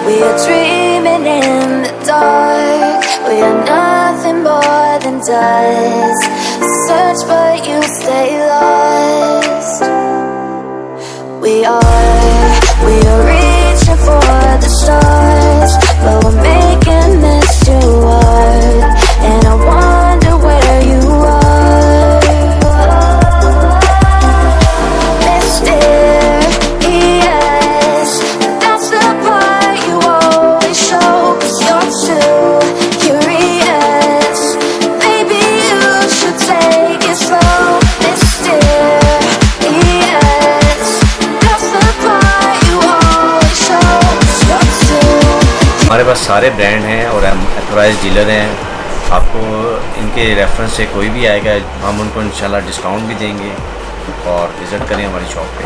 We are dreaming in the dark. We are nothing more than dust. Search but you stay lost. We are reaching for the stars, but we're making this too hard. And I wonder where you are. Mysterious, that's the part you always show. 'Cause you're too curious. Maybe you should take it slow. Mysterious, that's the part you always show. 'Cause you're too. हमारे पास सारे brand हैं और हम authorise dealer हैं। आपको इनके reference से कोई भी आएगा, हम उनको इंशाल्लाह डिस्काउंट भी देंगे। और विज़िट करें हमारी शॉप पे।